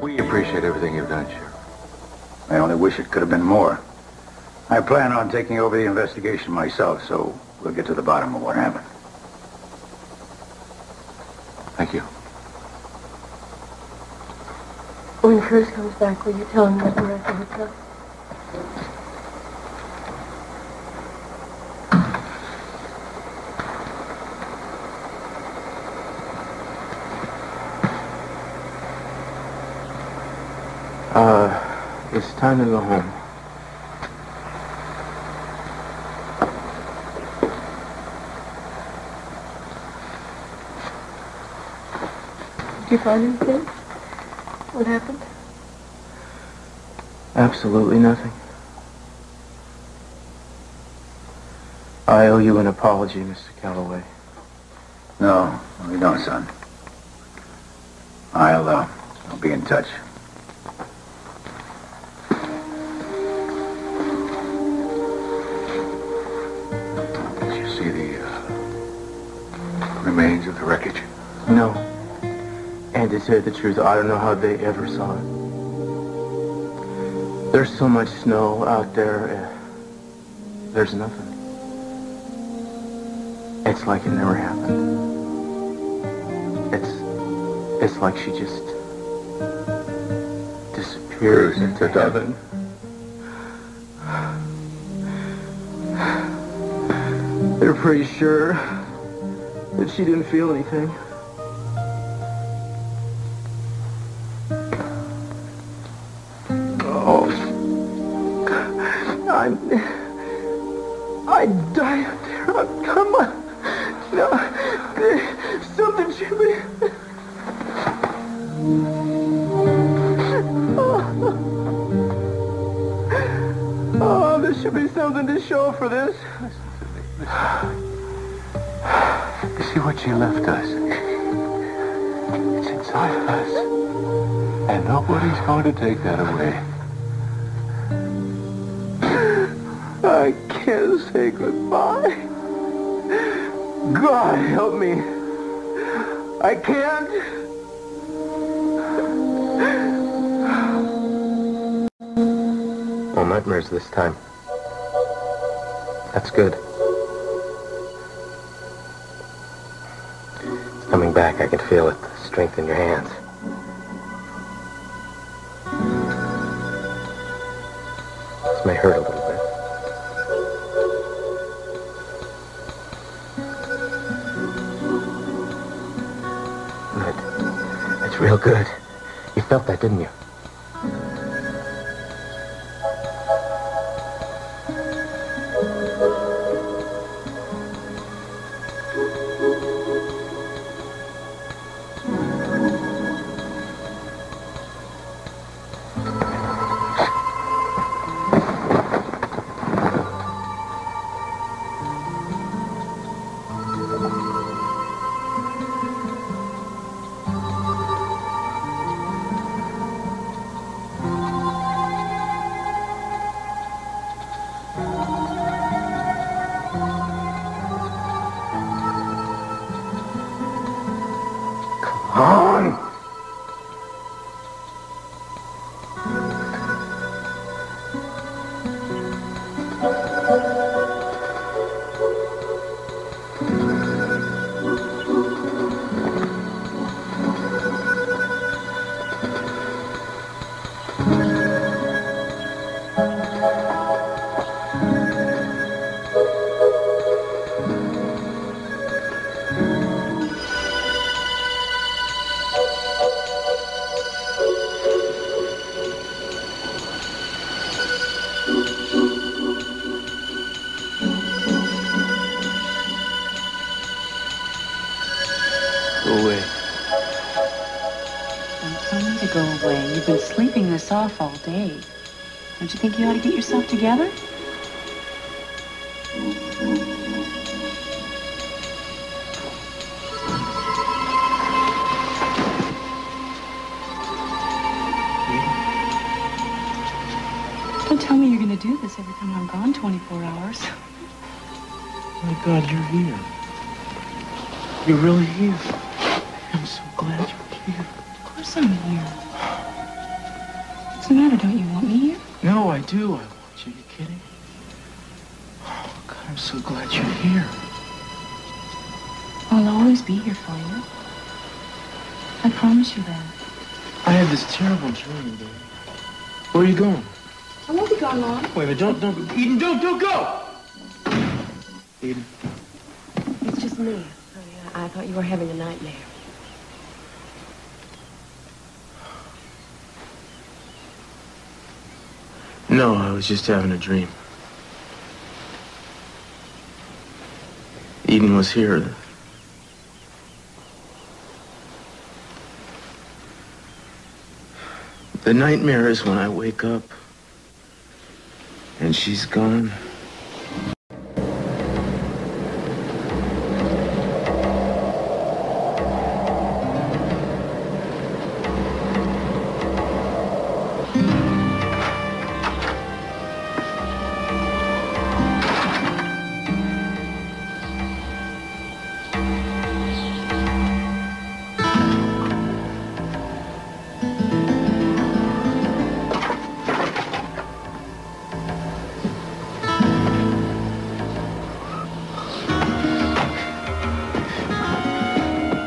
We appreciate everything you've done, Sheriff. I only wish it could have been more. I plan on taking over the investigation myself, so we'll get to the bottom of what happened. Thank you. When Cruz comes back, will you tell him that we're at the hotel? It's time to go home. Did you find anything? What happened? Absolutely nothing. I owe you an apology, Mr. Calloway. No, you don't, son. I'll be in touch. Did you see the remains of the wreckage? No. And to tell you the truth, I don't know how they ever saw it. There's so much snow out there, there's nothing. It's like it never happened. It's like she just disappeared into heaven. They're pretty sure that she didn't feel anything. I died up there. Oh, come on. No, something should be. Oh, there should be something to show for this. You see what she left us? It's inside us. And nobody's going to take that away. I can't say goodbye. God help me. I can't. No nightmares this time. That's good. It's coming back. I can feel it. The strength in your hands. This may hurt a little bit. That's real good. You felt that, didn't you? Off all day. Don't you think you ought to get yourself together? Don't tell me you're going to do this every time I'm gone 24 hours. My God, you're here. You're really here. I'm so glad you're here. Of course I'm here. What's the matter? Don't you want me here? No, I do. I want you. Are you kidding? Oh, God, I'm so glad you're here. I'll always be here for you. I promise you that. I had this terrible dream, baby. Where are you going? I won't be gone long. Wait a minute, don't, Eden, don't go! Eden. It's just me. Honey, I thought you were having a nightmare. No, I was just having a dream. Eden was here. The nightmare is when I wake up and she's gone.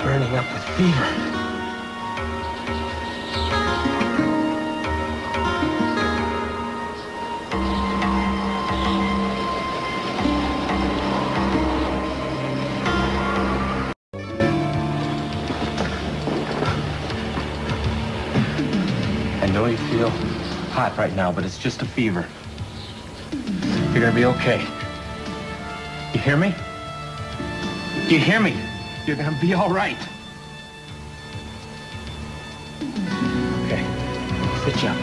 Burning up with fever. I know you feel hot right now, but it's just a fever. You're gonna be okay. You hear me? You hear me? You're gonna be all right. Okay, sit you up.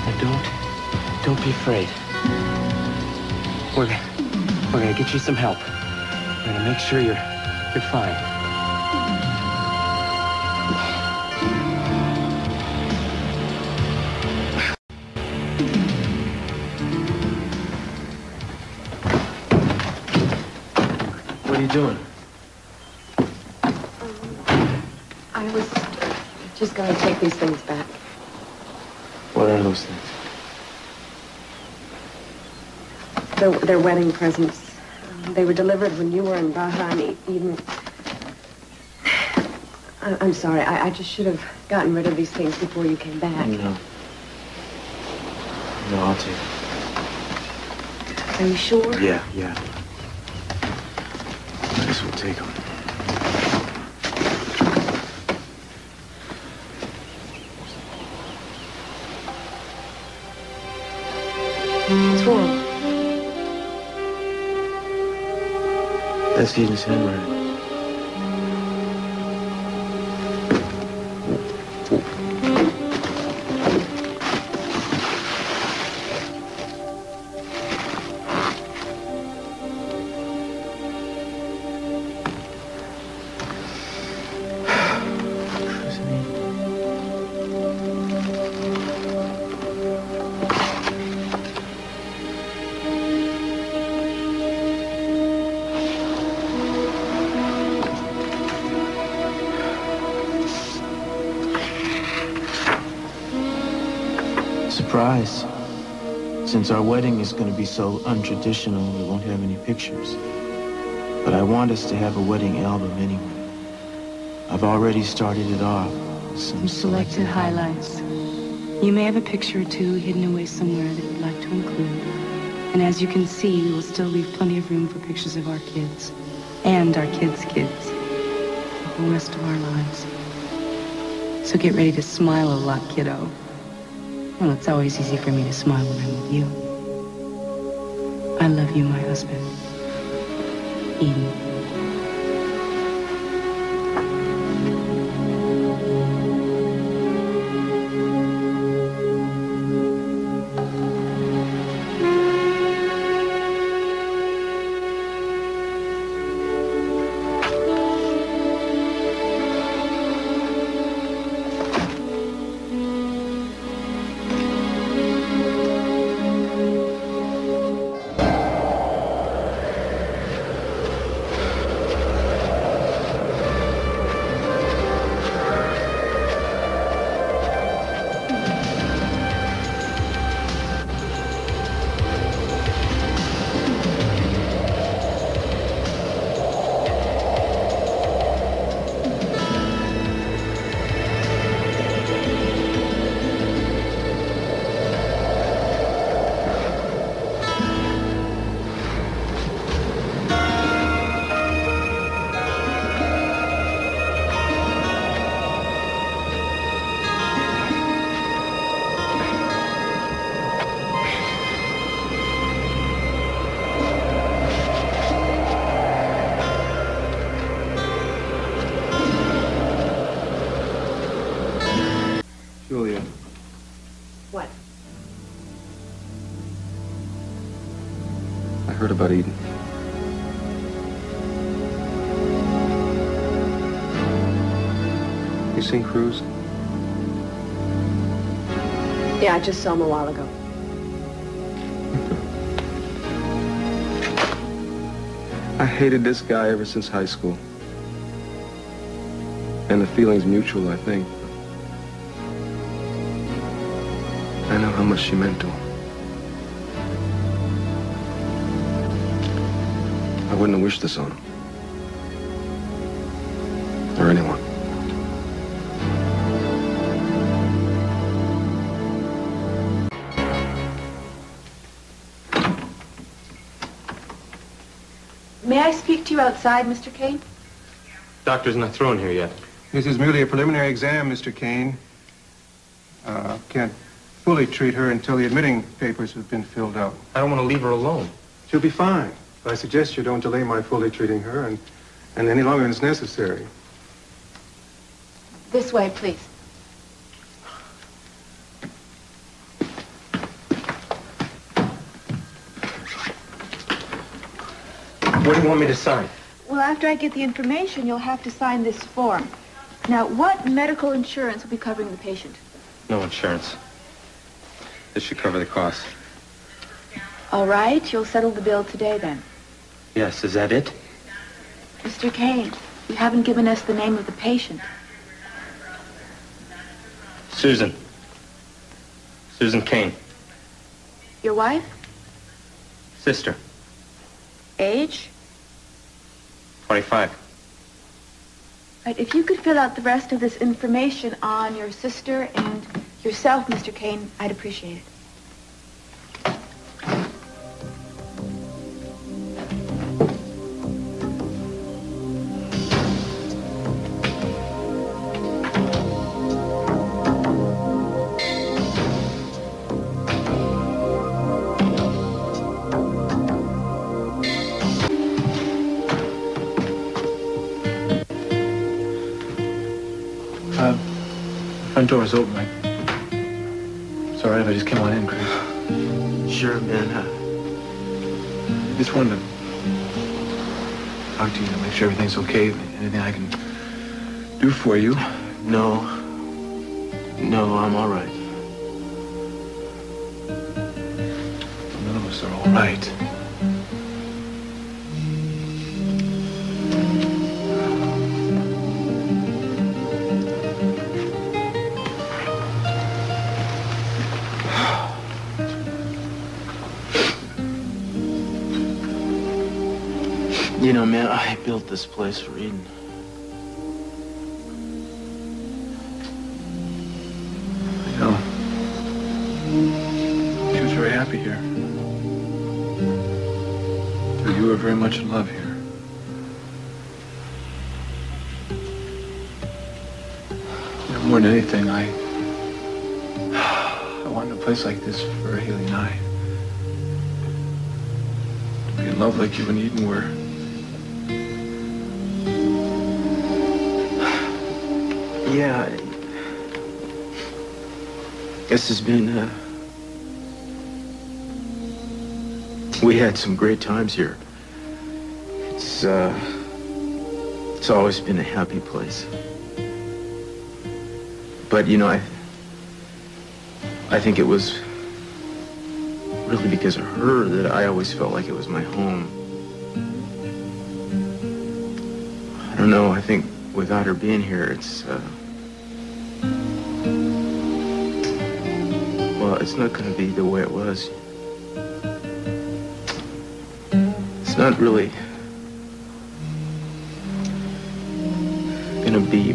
Now don't be afraid. We're gonna get you some help. We're gonna make sure you're fine. What are you doing? I was just going to take these things back. What are those things? They're wedding presents. They were delivered when you were in Baja and Eden. I'm sorry. I just should have gotten rid of these things before you came back. No, I'll take it. Are you sure? Yeah. I guess we'll take them. What's wrong? That's Eden's handwriting. Surprise. Since our wedding is going to be so untraditional, we won't have any pictures. But I want us to have a wedding album anyway. I've already started it off with some Selected highlights. You may have a picture or two hidden away somewhere that you'd like to include. And as you can see, we will still leave plenty of room for pictures of our kids. And our kids' kids. The whole rest of our lives. So get ready to smile a lot, kiddo. Well, it's always easy for me to smile when I'm with you. I love you, my husband. Eden. Julia. What? I heard about Eden. You seen Cruz? Yeah, I just saw him a while ago. I hated this guy ever since high school. And the feeling's mutual, I think. I know how much she meant to him. I wouldn't have wished this on him. Or anyone. May I speak to you outside, Mr. Kane? Doctor's not through in here yet. This is merely a preliminary exam, Mr. Kane. Can't fully treat her until the admitting papers have been filled out. I don't want to leave her alone. She'll be fine. But I suggest you don't delay my fully treating her and any longer than is necessary. This way, please. What do you want me to sign? Well, after I get the information, you'll have to sign this form. Now, what medical insurance will be covering the patient? No insurance. This should cover the cost. All right, you'll settle the bill today, then. Yes, is that it? Mr. Kane, you haven't given us the name of the patient. Susan. Susan Kane. Your wife? Sister. Age? 25. Right, if you could fill out the rest of this information on your sister and yourself, Mr. Kane, I'd appreciate it. Front door's open, right? It's all right if I just come on in, Chris. Sure, man. Just wanted to talk to you to make sure everything's okay. Anything I can do for you? No. No, I'm all right. None of us are all right. You know, man, I built this place for Eden. I know. She was very happy here. So you were very much in love here. You know, more than anything, I wanted a place like this for Haley and I. To be in love like you and Eden were. Yeah, guess it's been, we had some great times here. It's always been a happy place. But, you know, I think it was really because of her that I always felt like it was my home. I don't know, I think without her being here, it's, well, it's not going to be the way it was. It's not really going to be,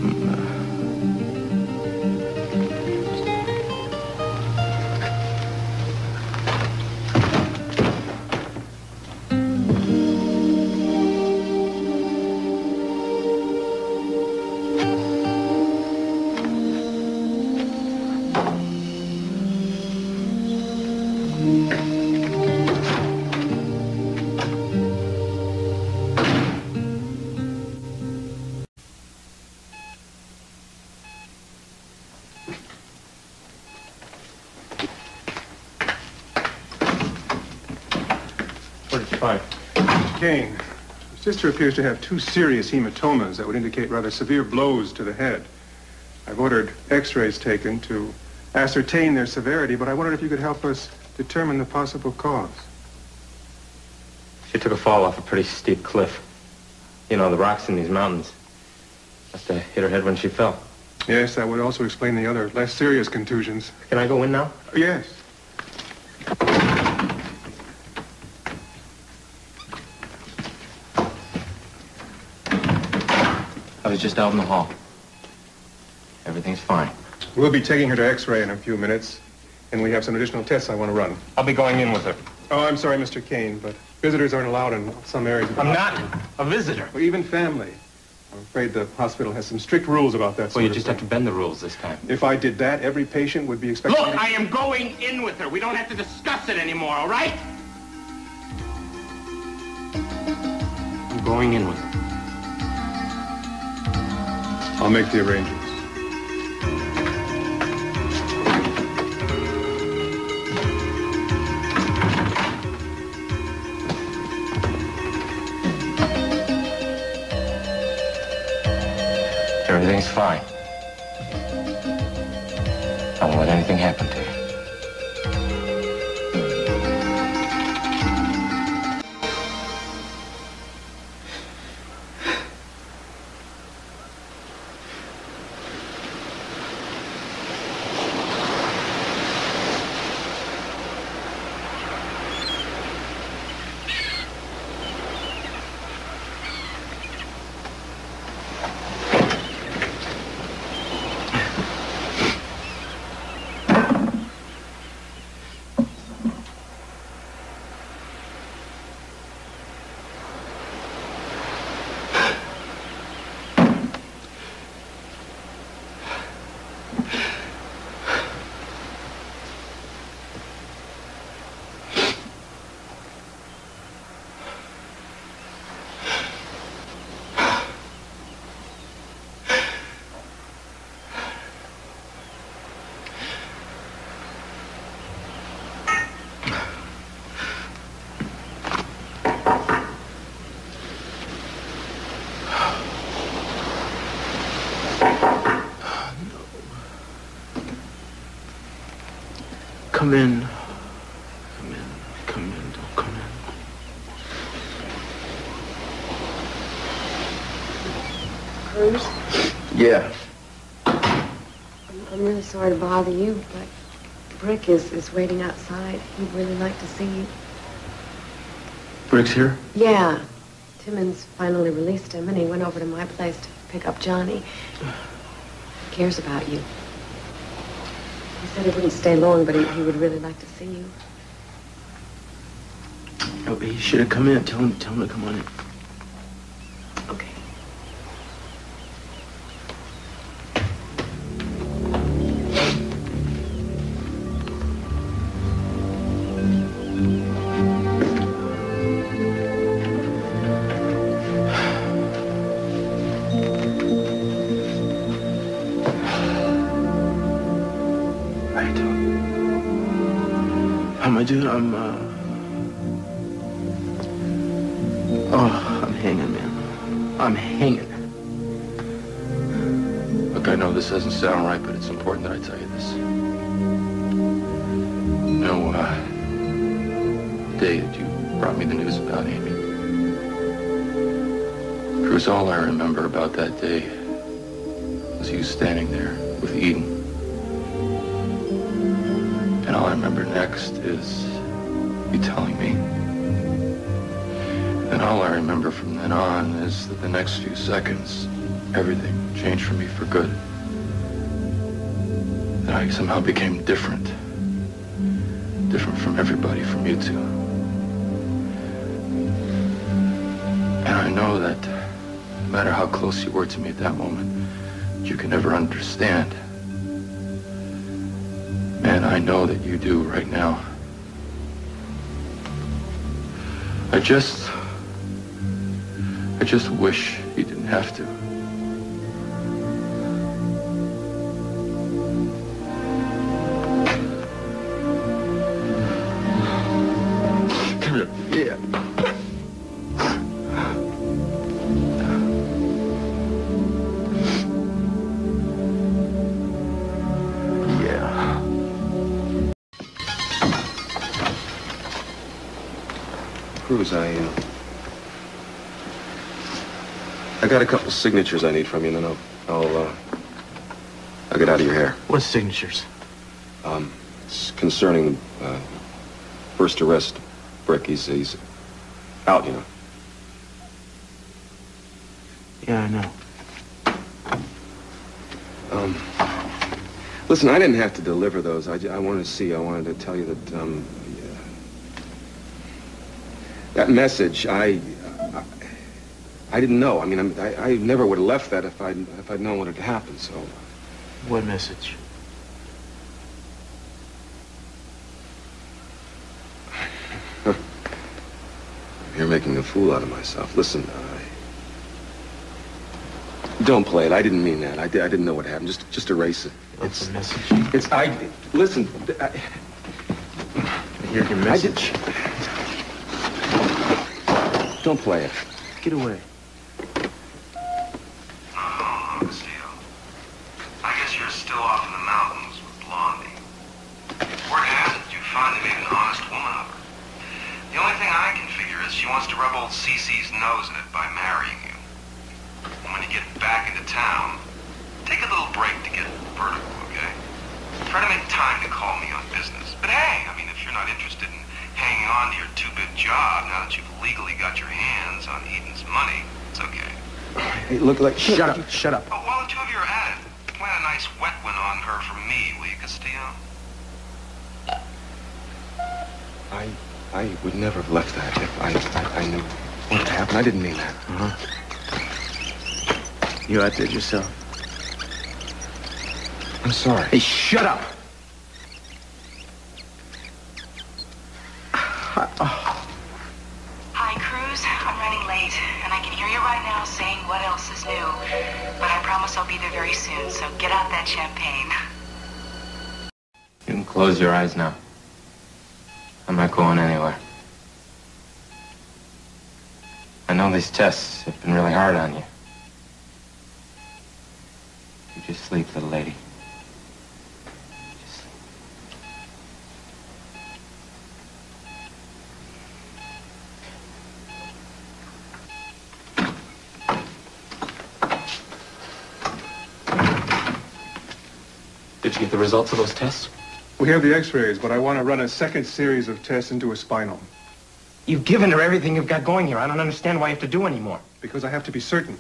fine. Kane, your sister appears to have 2 serious hematomas that would indicate rather severe blows to the head. I've ordered x-rays taken to ascertain their severity, but I wondered if you could help us determine the possible cause. She took a fall off a pretty steep cliff. You know, the rocks in these mountains. Must have hit her head when she fell. Yes, that would also explain the other, less serious contusions. Can I go in now? Yes. I was just out in the hall. Everything's fine. We'll be taking her to x-ray in a few minutes, and we have some additional tests I want to run. I'll be going in with her. Oh, I'm sorry, Mr. Kane, but visitors aren't allowed in some areas of the I'm hospital. not a visitor. Or even family. I'm afraid the hospital has some strict rules about that Well, you just have to bend the rules this time. If I did that, every patient would be expected Look, I am going in with her. We don't have to discuss it anymore, all right? I'm going in with her. I'll make the arrangements. Everything's fine. I won't let anything happen to you. Come in. Come in. Come in. Don't come in. Cruz? Yeah. I'm really sorry to bother you, but Brick is waiting outside. He'd really like to see you. Brick's here? Yeah. Timmons finally released him, and he went over to my place to pick up Johnny. He cares about you. He said he wouldn't stay long, but he would really like to see you. Oh, he should have come in. Tell him to come on in. Okay. How am I doing? I'm hanging, man. I'm hanging. Look, I know this doesn't sound right, but it's important that I tell you this. You know, the day that you brought me the news about Amy. Cruz, all I remember about that day was you standing there with Eden. And all I remember next is you telling me. And all I remember from then on is that the next few seconds, everything changed for me for good. That I somehow became different. Different from everybody, from you two. And I know that no matter how close you were to me at that moment, you can never understand. Man, I know that you do right now. I just wish you didn't have to. Come here. Yeah. Cruz, I got a couple signatures I need from you, and then I'll get out of your hair. What signatures? It's concerning the first arrest. Brick, he's out, you know. Yeah, I know. Listen, I didn't have to deliver those. I wanted to tell you that, that message, I didn't know. I mean, I never would have left that if I'd known what had happened, so. What message? You're making a fool out of myself. Listen, don't play it. I didn't mean that. I didn't know what happened. Just erase it. It's a message. Listen. Here's your message. Don't play it. Get away. Castillo. I guess you're still off in the mountains with Blondie. Word has it, you finally made an honest woman of her. The only thing I can figure is she wants to rub old Cece's nose in it by marrying you. And when you get back into town, take a little break to get vertical, okay? Try to make time to call me on business. But hey, I mean, if you're not interested in hanging on to your two-bit job now that you've legally got your hands on Eden's money, it's okay. Hey, look, Shut up. Shut up. But while the two of you are at it, plan a nice wet one on her for me, will you, Castillo? I would never have left that if I knew what had happened. I didn't mean that. You outdid yourself. I'm sorry. Hey, shut up! Hi, Cruz. I'm running late, and I can hear you right now saying what else is new. But I promise I'll be there very soon, so get out that champagne. You can close your eyes now. I'm not going anywhere. I know these tests have been really hard on you. You just sleep, little lady. Just sleep. Did you get the results of those tests? We have the x-rays, but I want to run a second series of tests into her spinal. You've given her everything you've got going here. I don't understand why you have to do any more. Because I have to be certain.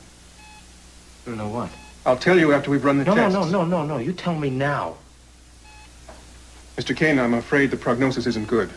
I don't know what. I'll tell you after we've run the tests. No. You tell me now. Mr. Kane, I'm afraid the prognosis isn't good.